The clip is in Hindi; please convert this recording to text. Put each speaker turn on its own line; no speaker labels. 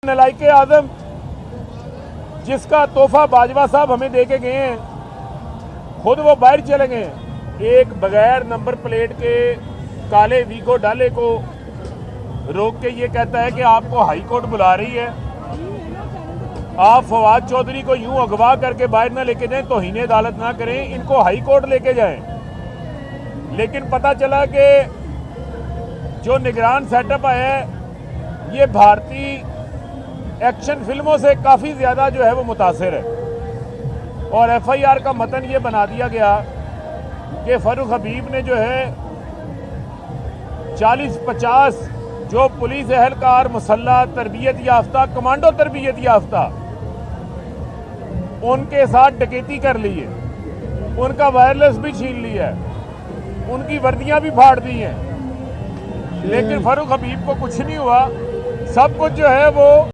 नलाइके आजम जिसका तोहफा बाजवा साहब हमें दे के गए हैं, खुद वो बाहर चले गए। एक बगैर नंबर प्लेट के काले वीगो डाले को रोक के ये कहता है कि आपको हाई कोर्ट बुला रही है, आप फवाद चौधरी को यूं अगवा करके बाहर ना लेके जाएं, तौहीन अदालत ना करें, इनको हाई कोर्ट लेके जाएं। लेकिन पता चला कि जो निगरान सेटअप आया है ये भारतीय एक्शन फिल्मों से काफ़ी ज़्यादा जो है वो मुतासिर है। और एफआईआर का मतन ये बना दिया गया कि फारूक हबीब ने जो है 40-50 जो पुलिस एहलकार, मुसल्ला, तरबियत याफ्ता, कमांडो तरबियत याफ्ता, उनके साथ डकैती कर ली है, उनका वायरलेस भी छीन लिया है, उनकी वर्दियां भी फाड़ दी हैं। लेकिन फारूक हबीब को कुछ नहीं हुआ, सब कुछ जो है वो